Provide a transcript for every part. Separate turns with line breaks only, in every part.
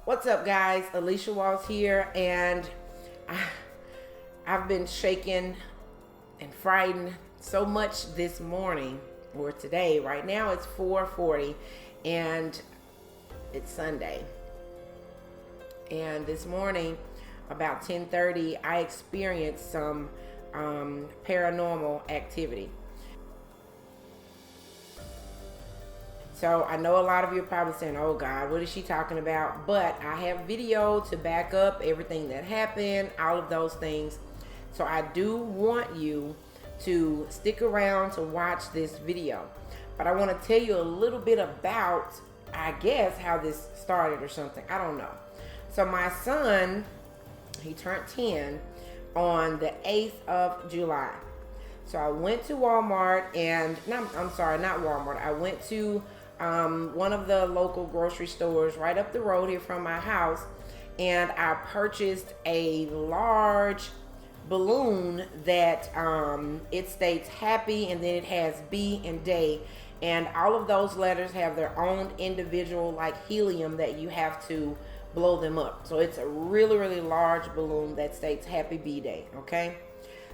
What's up, guys? Alicia Walls here, and I've been shaken and frightened so much this morning, or today. Right now it's 4:40 and it's Sunday. And this morning about 10:30 I experienced some paranormal activity. So I know a lot of you are probably saying, oh God, what is she talking about? But I have video to back up everything that happened, all of those things. So I do want you to stick around to watch this video. But I want to tell you a little bit about, I guess, how this started or something. I don't know. So my son, he turned 10 on the 8th of July. So I went to Walmart and, no, I'm sorry, not Walmart. I went to one of the local grocery stores right up the road here from my house, and I purchased a large balloon that it states happy, and then it has B and day, and all of those letters have their own individual like helium that you have to blow them up. So it's a really, really large balloon that states happy B day. Okay,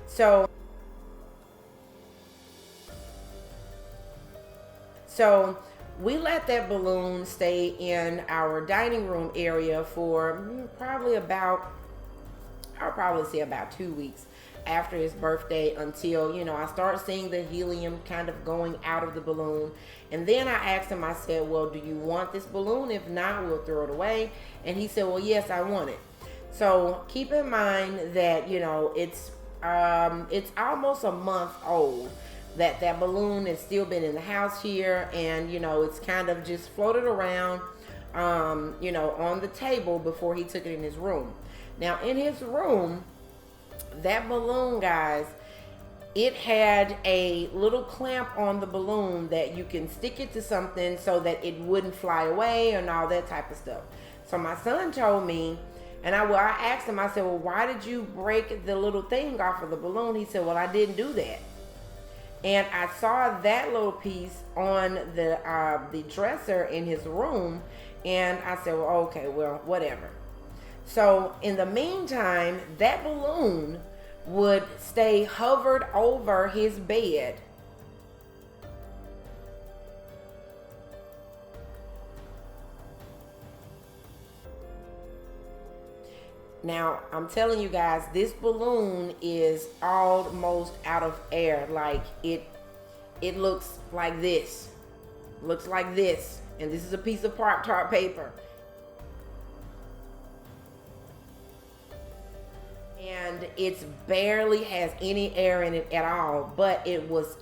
so we let that balloon stay in our dining room area for probably about, I'll probably say about 2 weeks after his birthday, until, you know, I start seeing the helium kind of going out of the balloon. And then I asked him, I said, well, do you want this balloon? If not, we'll throw it away. And he said, well, yes, I want it. So keep in mind that, you know, it's almost a month old that balloon has still been in the house here, and you know, it's kind of just floated around you know, on the table before he took it in his room. Now in his room, that balloon, guys, it had a little clamp on the balloon that you can stick it to something so that it wouldn't fly away and all that type of stuff. So my son told me, and I asked him, I said, well, why did you break the little thing off of the balloon? He said, well, I didn't do that. And I saw that little piece on the dresser in his room, and I said, well, okay, well, whatever. So in the meantime, that balloon would stay hovered over his bed. Now, I'm telling you guys, this balloon is almost out of air. Like, it looks like this. Looks like this. And this is a piece of Pop-Tart paper. And it barely has any air in it at all. But it was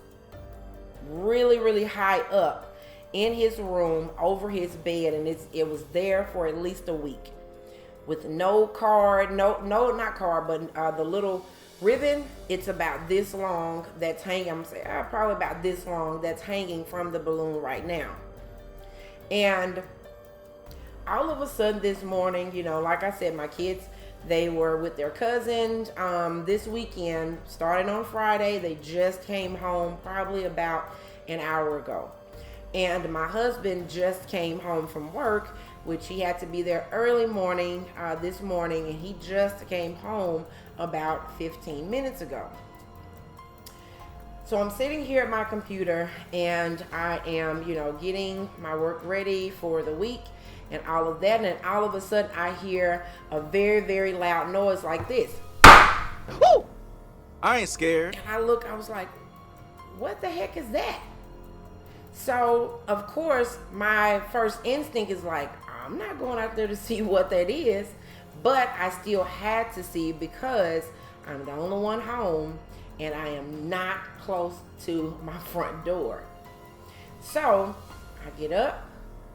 really, really high up in his room over his bed. And it was there for at least a week. With no card, not card, but the little ribbon, it's about this long that's hanging, I'm saying probably about this long, that's hanging from the balloon right now. And all of a sudden this morning, you know, like I said, my kids, they were with their cousins this weekend, starting on Friday. They just came home probably about an hour ago. And my husband just came home from work, which he had to be there early morning this morning, and he just came home about 15 minutes ago. So I'm sitting here at my computer, and I am, you know, getting my work ready for the week and all of that, and all of a sudden I hear a very, very loud noise like this.
Woo! I ain't scared.
And I look, I was like, what the heck is that? So, of course, my first instinct is like, I'm not going out there to see what that is, but I still had to see because I'm the only one home and I am not close to my front door. So, I get up,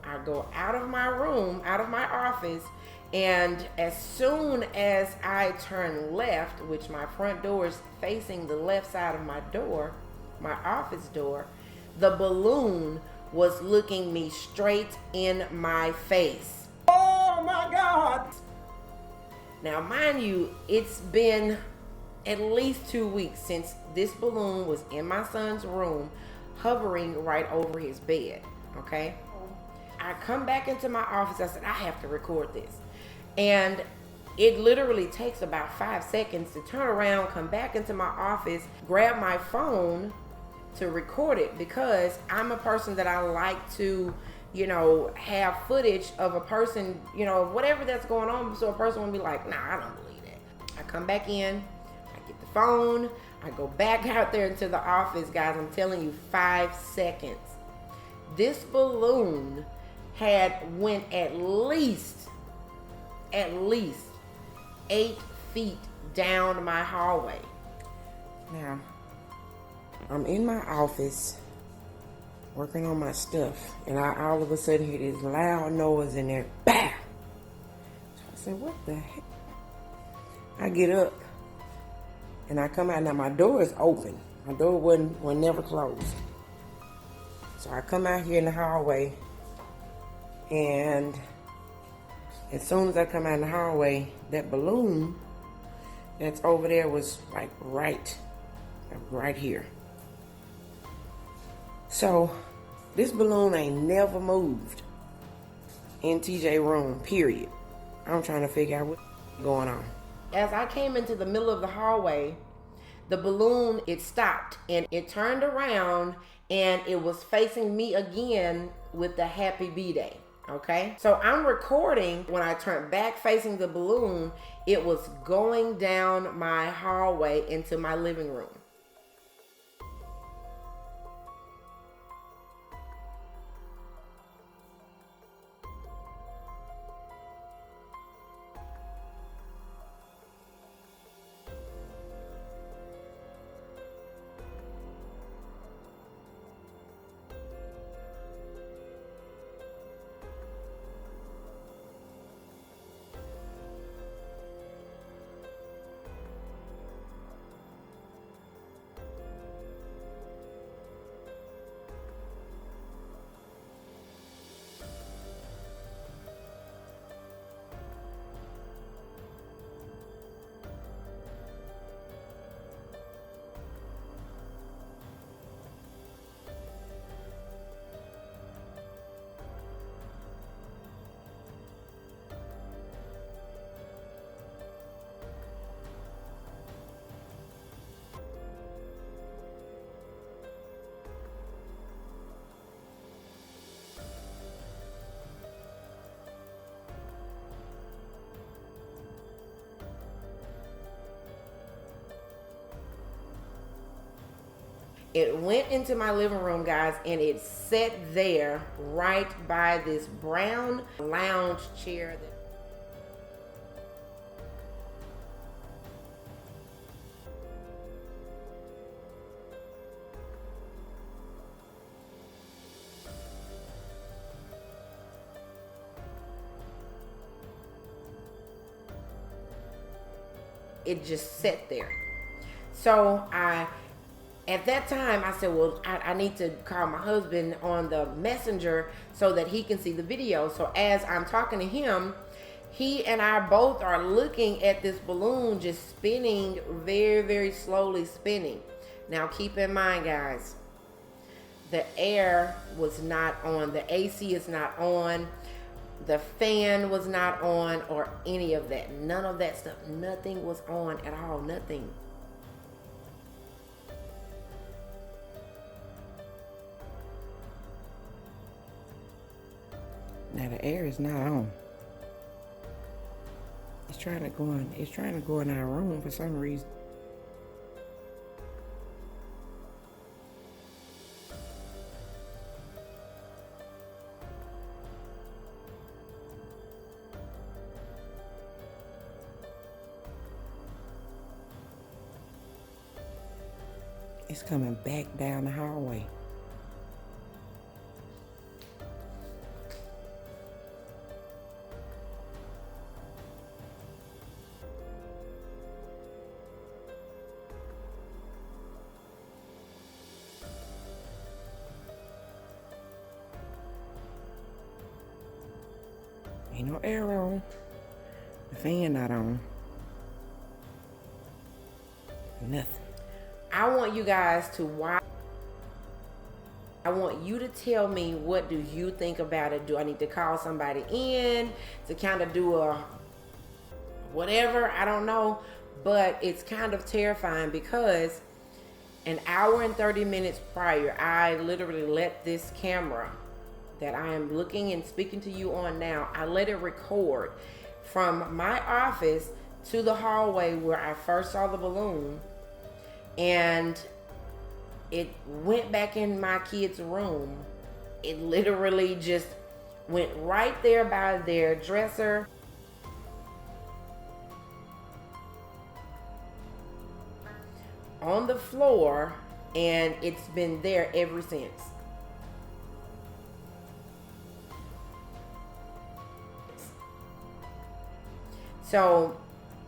I go out of my room, out of my office, and as soon as I turn left, which my front door is facing the left side of my door, my office door, the balloon was looking me straight in my face.
Oh my God!
Now, mind you, it's been at least 2 weeks since this balloon was in my son's room, hovering right over his bed, okay? I come back into my office. I said, I have to record this. And it literally takes about 5 seconds to turn around, come back into my office, grab my phone to record it, because I'm a person that I like to, have footage of a person, whatever that's going on, so a person will be like, nah, I don't believe that. I come back in, I get the phone, I go back out there into the office, guys. I'm telling you, 5 seconds. This balloon went at least 8 feet down my hallway. Now, I'm in my office working on my stuff, and I all of a sudden hear this loud noise in there. Bah! So I said, what the heck? I get up and I come out. Now my door is open. My door wasn't never closed. So I come out here in the hallway, and as soon as I come out in the hallway, that balloon that's over there was like right here. So this balloon ain't never moved in TJ room, period. I'm trying to figure out what's going on. As I came into the middle of the hallway, the balloon, it stopped and it turned around and it was facing me again with the happy B-Day. Okay, so I'm recording. When I turned back facing the balloon, it was going down my hallway into my living room. It went into my living room, guys, and it sat there right by this brown lounge chair. It just sat there. So at that time, I said, well, I need to call my husband on the messenger so that he can see the video. So as I'm talking to him, he and I both are looking at this balloon just spinning, very, very slowly spinning. Now, keep in mind, guys, the air was not on. The AC is not on. The fan was not on, or any of that. None of that stuff. Nothing was on at all. Nothing. Now the air is not on. It's trying to go in our room for some reason. It's coming back down the hallway. Ain't no air on. The fan not on. Nothing. I want you guys to watch. I want you to tell me, what do you think about it? Do I need to call somebody in to kind of do a whatever, I don't know. But it's kind of terrifying because an hour and 30 minutes prior, I literally let this camera that I am looking and speaking to you on now, I let it record from my office to the hallway where I first saw the balloon, and it went back in my kid's room. It literally just went right there by their dresser. On the floor, and it's been there ever since. So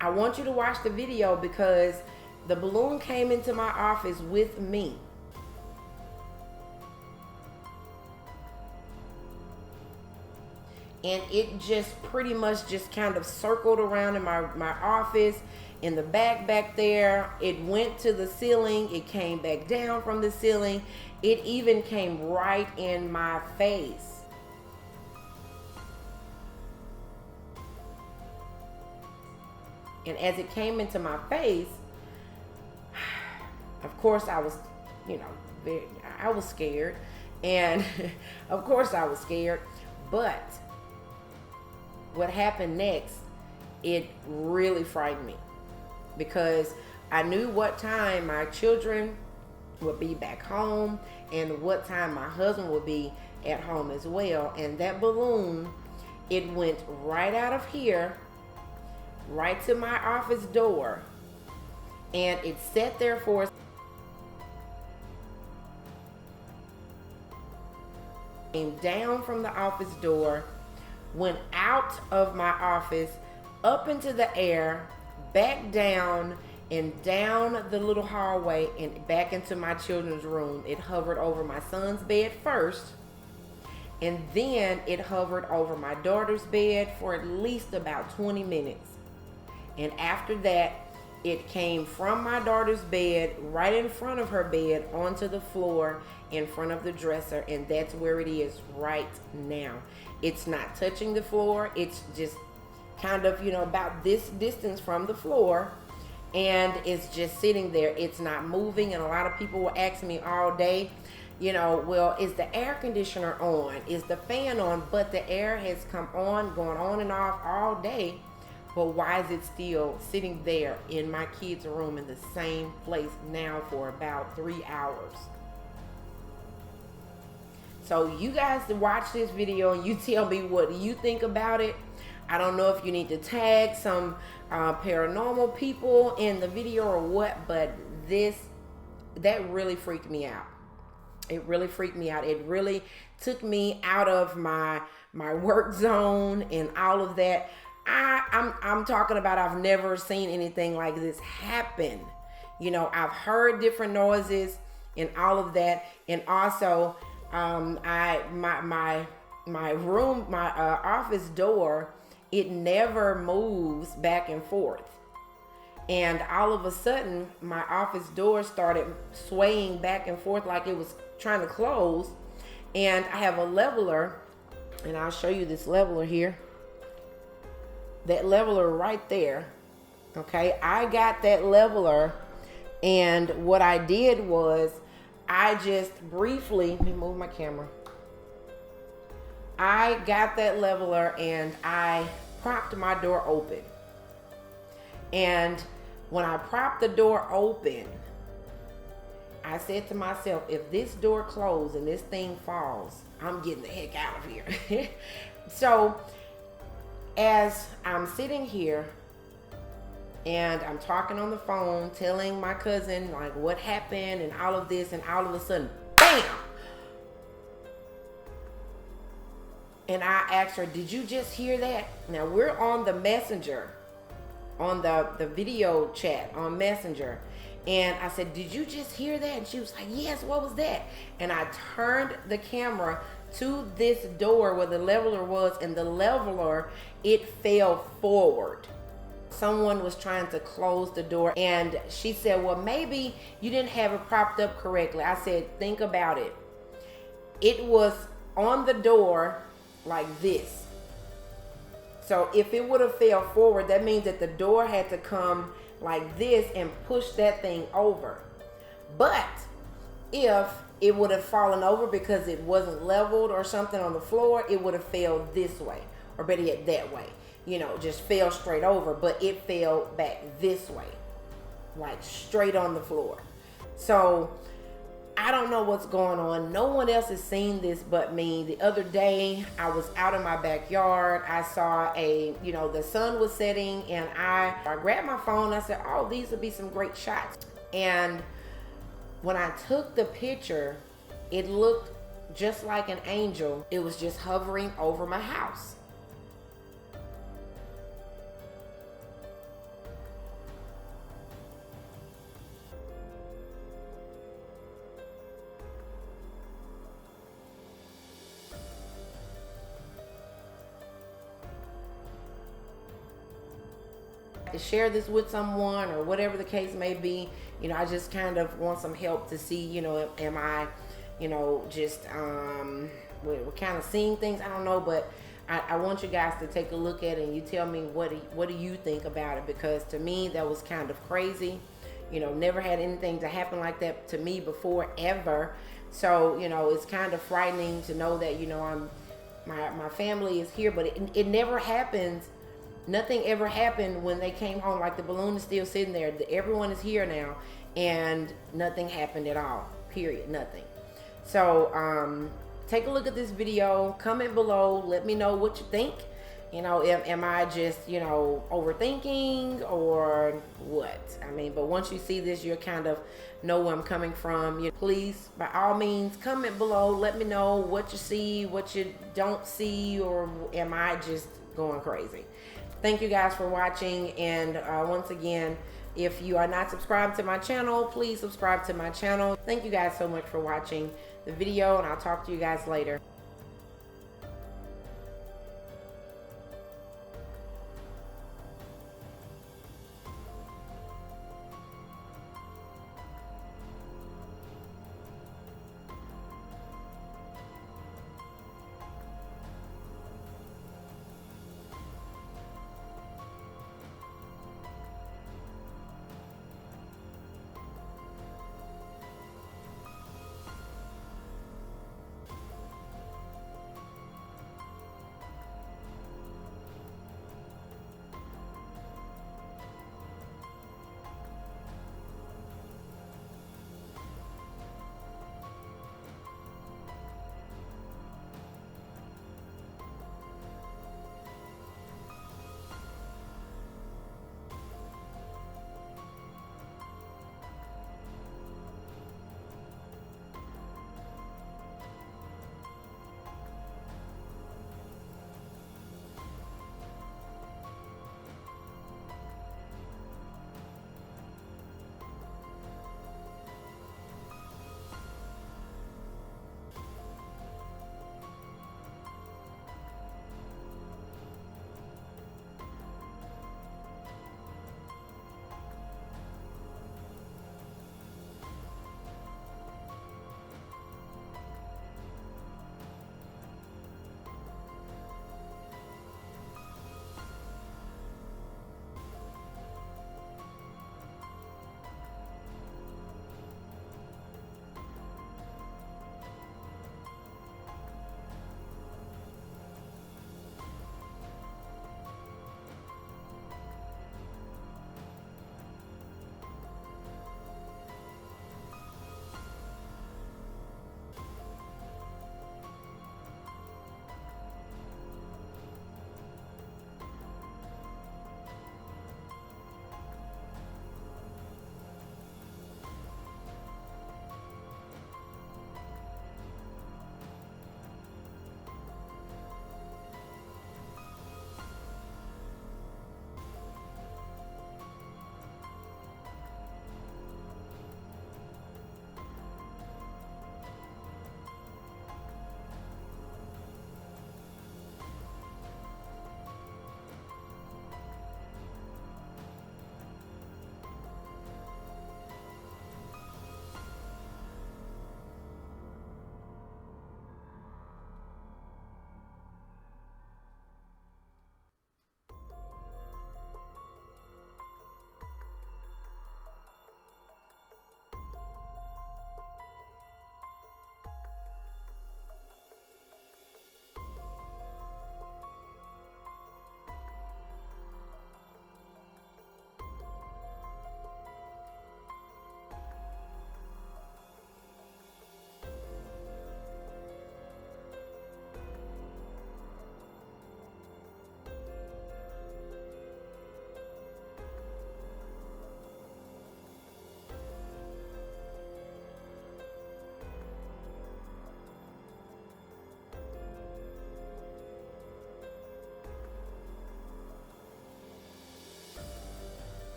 I want you to watch the video because the balloon came into my office with me. And it just pretty much just kind of circled around in my office, in the back there. It went to the ceiling. It came back down from the ceiling. It even came right in my face. And as it came into my face, of course I was, I was scared. And of course I was scared. But what happened next, it really frightened me. Because I knew what time my children would be back home and what time my husband would be at home as well. And that balloon, it went right out of here, right to my office door, and it sat there for came down from the office door, went out of my office, up into the air, back down, and down the little hallway and back into my children's room. It hovered over my son's bed first, and then it hovered over my daughter's bed for at least about 20 minutes. And after that, it came from my daughter's bed, right in front of her bed, onto the floor in front of the dresser, and that's where it is right now. It's not touching the floor. It's just kind of, about this distance from the floor, and it's just sitting there. It's not moving. And a lot of people will ask me all day, well, is the air conditioner on? Is the fan on? But the air has come on, going on and off all day. But why is it still sitting there in my kid's room in the same place now for about 3 hours? So you guys watch this video and you tell me what you think about it. I don't know if you need to tag some paranormal people in the video or what, but that really freaked me out. It really freaked me out. It really took me out of my work zone and all of that. I'm talking about, I've never seen anything like this happen. I've heard different noises and all of that. And also, my room, my office door, it never moves back and forth. And all of a sudden, my office door started swaying back and forth like it was trying to close. And I have a leveler, and I'll show you this leveler here. That leveler right there. Okay, I got that leveler, and what I did was I just briefly, let me move my camera. I got that leveler and I propped my door open. And when I propped the door open, I said to myself, if this door closes and this thing falls, I'm getting the heck out of here. So as I'm sitting here and I'm talking on the phone, telling my cousin like what happened and all of this, and all of a sudden, bam! And I asked her, did you just hear that? Now we're on the messenger, on the video chat on Messenger. And I said, did you just hear that? And she was like, yes, what was that? And I turned the camera to this door where the leveler was, and the leveler, it fell forward. Someone was trying to close the door, and she said, well, maybe you didn't have it propped up correctly. I said, think about it. It was on the door like this. So if it would have fell forward, that means that the door had to come like this and push that thing over. But if it would have fallen over because it wasn't leveled or something on the floor, it would have fell this way, or better yet, that way. You know, just fell straight over, but it fell back this way, like straight on the floor. So I don't know what's going on. No one else has seen this but me. The other day, I was out in my backyard. I saw the sun was setting, and I grabbed my phone. I said, oh, these would be some great shots. And when I took the picture, it looked just like an angel. It was just hovering over my house. To share this with someone or whatever the case may be, I just kind of want some help to see, am I, just we're kind of seeing things. I don't know, but I want you guys to take a look at it and you tell me what do you think about it, because to me that was kind of crazy. Never had anything to happen like that to me before, ever. So it's kind of frightening to know that my family is here, but it never happens. Nothing ever happened when they came home. Like, the balloon is still sitting there. Everyone is here now, and nothing happened at all. Period. Nothing. So take a look at this video. Comment below. Let me know what you think. Am I just overthinking or what? I mean, but once you see this, you'll kind of know where I'm coming from. Please, by all means, comment below. Let me know what you see, what you don't see, or am I just going crazy? Thank you guys for watching, and once again, if you are not subscribed to my channel, please subscribe to my channel. Thank you guys so much for watching the video, and I'll talk to you guys later.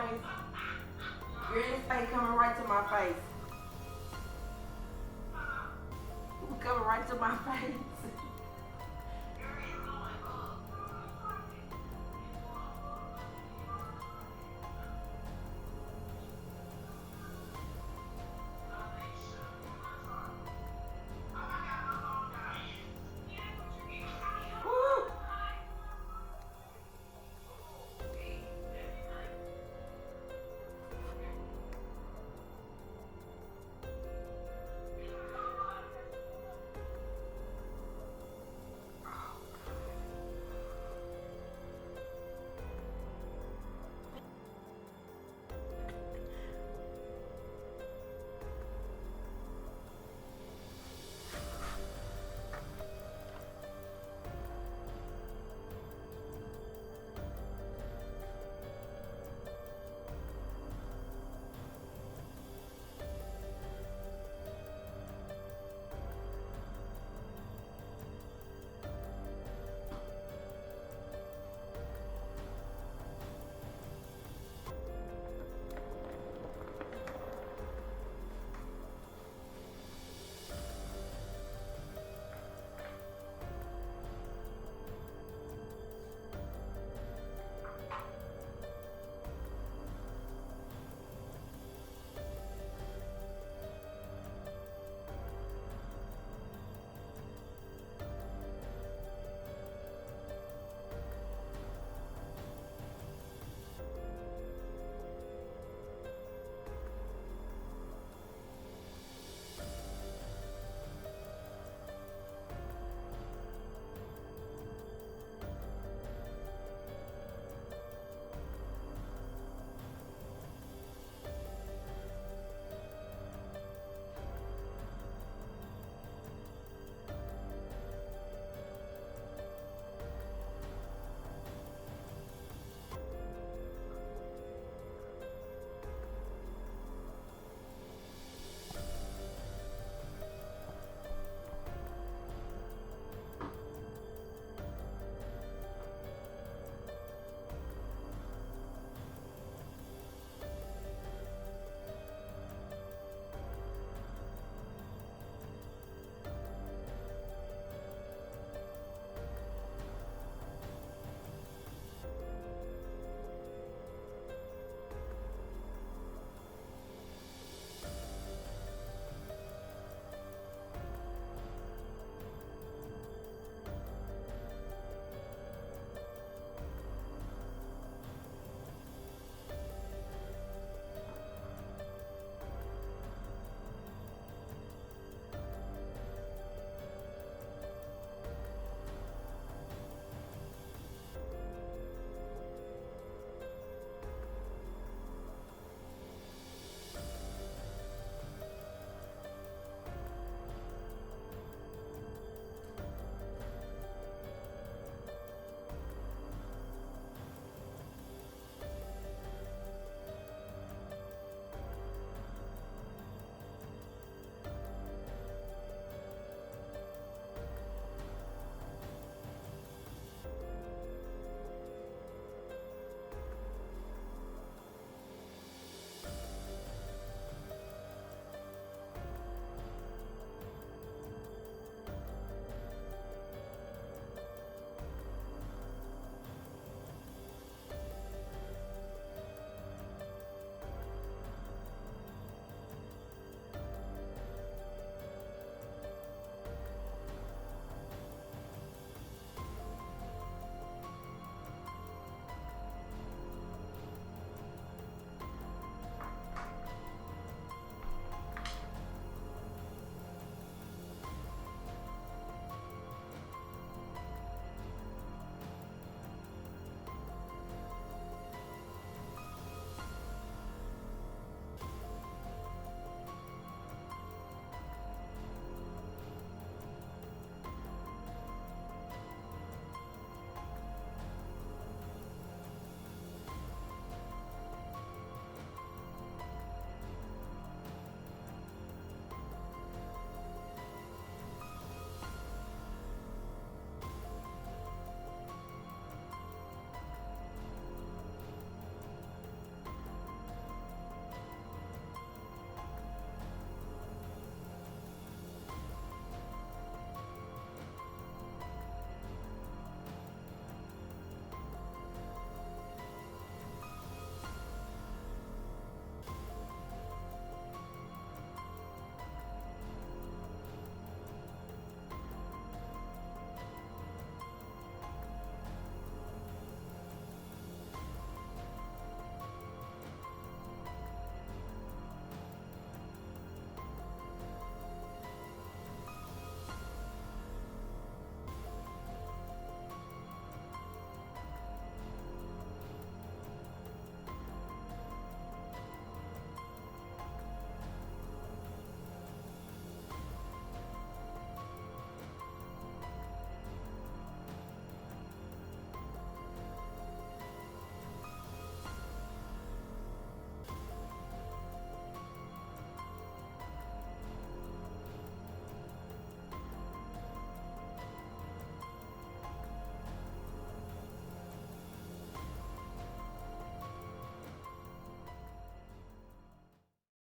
face. Hear his face coming right to my face. Coming right to my face.